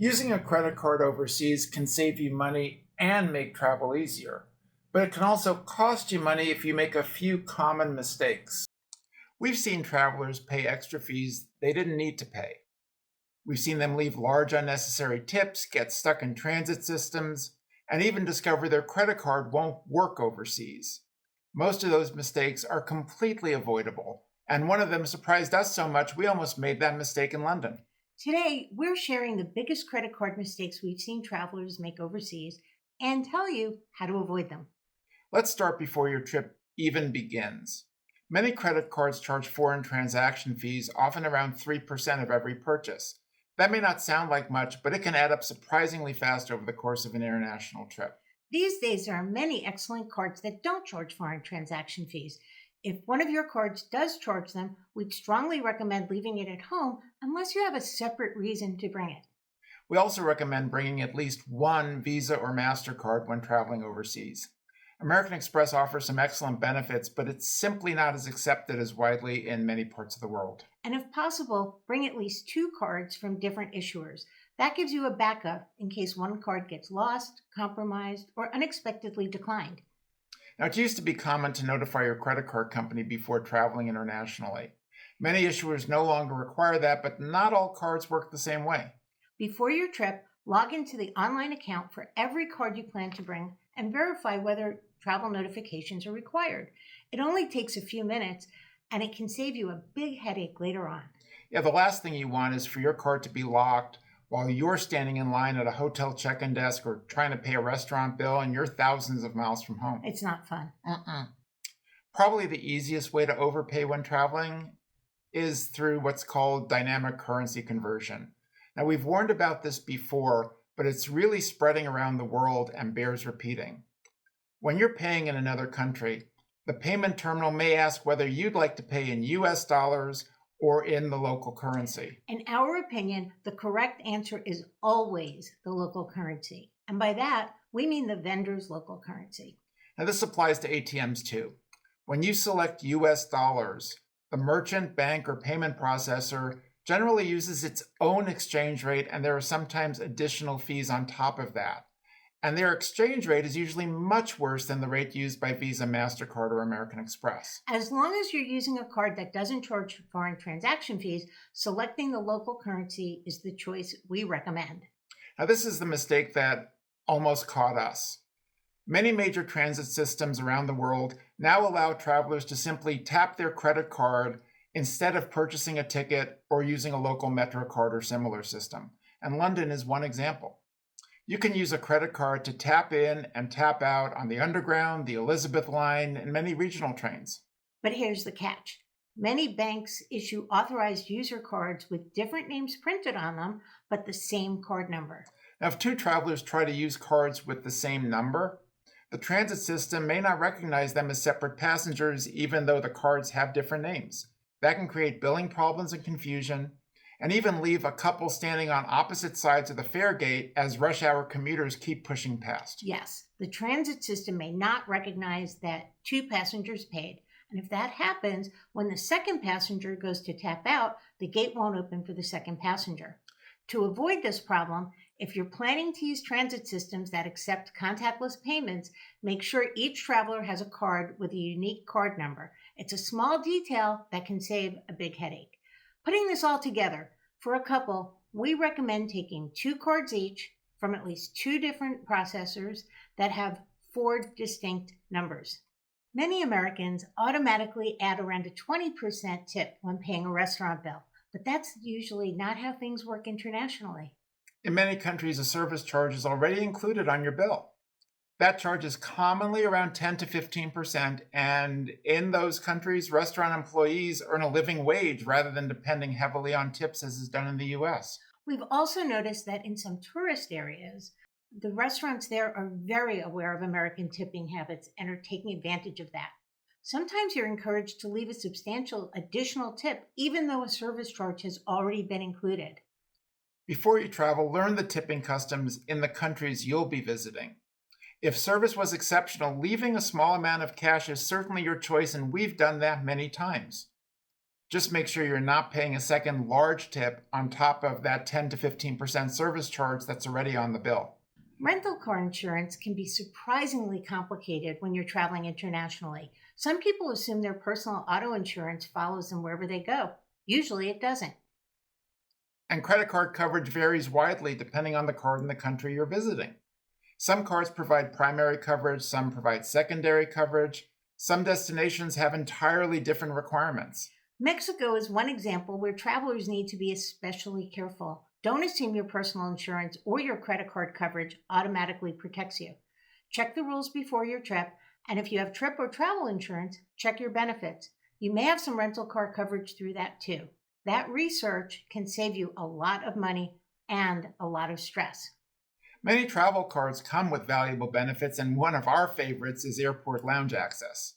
Using a credit card overseas can save you money and make travel easier, but it can also cost you money if you make a few common mistakes. We've seen travelers pay extra fees they didn't need to pay. We've seen them leave large unnecessary tips, get stuck in transit systems, and even discover their credit card won't work overseas. Most of those mistakes are completely avoidable, and one of them surprised us so much we almost made that mistake in London. Today, we're sharing the biggest credit card mistakes we've seen travelers make overseas and tell you how to avoid them. Let's start before your trip even begins. Many credit cards charge foreign transaction fees, often around 3% of every purchase. That may not sound like much, but it can add up surprisingly fast over the course of an international trip. These days, there are many excellent cards that don't charge foreign transaction fees. If one of your cards does charge them, we'd strongly recommend leaving it at home unless you have a separate reason to bring it. We also recommend bringing at least one Visa or MasterCard when traveling overseas. American Express offers some excellent benefits, but it's simply not as accepted as widely in many parts of the world. And if possible, bring at least two cards from different issuers. That gives you a backup in case one card gets lost, compromised, or unexpectedly declined. Now, it used to be common to notify your credit card company before traveling internationally. Many issuers no longer require that, but not all cards work the same way. Before your trip, log into the online account for every card you plan to bring and verify whether travel notifications are required. It only takes a few minutes, and it can save you a big headache later on. Yeah, the last thing you want is for your card to be locked while you're standing in line at a hotel check-in desk or trying to pay a restaurant bill and you're thousands of miles from home. It's not fun. Probably the easiest way to overpay when traveling is through what's called dynamic currency conversion. Now, we've warned about this before, but it's really spreading around the world and bears repeating. When you're paying in another country, the payment terminal may ask whether you'd like to pay in US dollars or in the local currency. In our opinion, the correct answer is always the local currency. And by that, we mean the vendor's local currency. Now, this applies to ATMs too. When you select US dollars, the merchant, bank, or payment processor generally uses its own exchange rate, and there are sometimes additional fees on top of that. And their exchange rate is usually much worse than the rate used by Visa, MasterCard, or American Express. As long as you're using a card that doesn't charge foreign transaction fees, selecting the local currency is the choice we recommend. Now, this is the mistake that almost caught us. Many major transit systems around the world now allow travelers to simply tap their credit card instead of purchasing a ticket or using a local MetroCard or similar system. And London is one example. You can use a credit card to tap in and tap out on the Underground, the Elizabeth Line, and many regional trains. But here's the catch. Many banks issue authorized user cards with different names printed on them, but the same card number. Now, if two travelers try to use cards with the same number, the transit system may not recognize them as separate passengers, even though the cards have different names. That can create billing problems and confusion, and even leave a couple standing on opposite sides of the fare gate as rush hour commuters keep pushing past. Yes, the transit system may not recognize that two passengers paid. And if that happens, when the second passenger goes to tap out, the gate won't open for the second passenger. To avoid this problem, if you're planning to use transit systems that accept contactless payments, make sure each traveler has a card with a unique card number. It's a small detail that can save a big headache. Putting this all together, for a couple, we recommend taking two cards each from at least two different processors that have four distinct numbers. Many Americans automatically add around a 20% tip when paying a restaurant bill, but that's usually not how things work internationally. In many countries, a service charge is already included on your bill. That charge is commonly around 10 to 15%, and in those countries, restaurant employees earn a living wage rather than depending heavily on tips as is done in the US. We've also noticed that in some tourist areas, the restaurants there are very aware of American tipping habits and are taking advantage of that. Sometimes you're encouraged to leave a substantial additional tip, even though a service charge has already been included. Before you travel, learn the tipping customs in the countries you'll be visiting. If service was exceptional, leaving a small amount of cash is certainly your choice, and we've done that many times. Just make sure you're not paying a second large tip on top of that 10 to 15% service charge that's already on the bill. Rental car insurance can be surprisingly complicated when you're traveling internationally. Some people assume their personal auto insurance follows them wherever they go. Usually it doesn't. And credit card coverage varies widely depending on the card and the country you're visiting. Some cards provide primary coverage, some provide secondary coverage. Some destinations have entirely different requirements. Mexico is one example where travelers need to be especially careful. Don't assume your personal insurance or your credit card coverage automatically protects you. Check the rules before your trip, and if you have trip or travel insurance, check your benefits. You may have some rental car coverage through that too. That research can save you a lot of money and a lot of stress. Many travel cards come with valuable benefits, and one of our favorites is airport lounge access.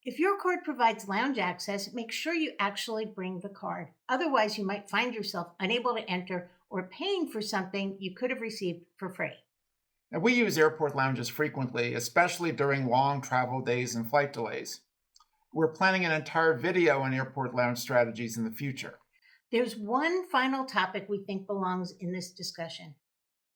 If your card provides lounge access, make sure you actually bring the card. Otherwise, you might find yourself unable to enter or paying for something you could have received for free. Now, we use airport lounges frequently, especially during long travel days and flight delays. We're planning an entire video on airport lounge strategies in the future. There's one final topic we think belongs in this discussion: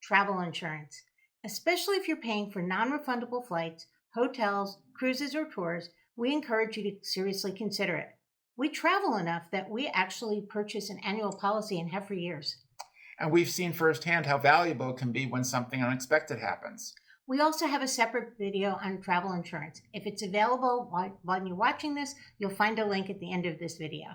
travel insurance. Especially if you're paying for non-refundable flights, hotels, cruises, or tours, we encourage you to seriously consider it. We travel enough that we actually purchase an annual policy and have for years. And we've seen firsthand how valuable it can be when something unexpected happens. We also have a separate video on travel insurance. If it's available while you're watching this, you'll find a link at the end of this video.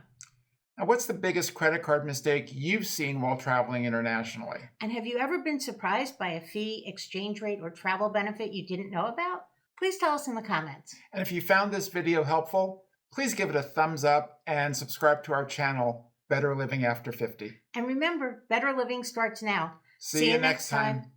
Now, what's the biggest credit card mistake you've seen while traveling internationally? And have you ever been surprised by a fee, exchange rate, or travel benefit you didn't know about? Please tell us in the comments. And if you found this video helpful, please give it a thumbs up and subscribe to our channel, Better Living After 50. And remember, better living starts now. See you next time.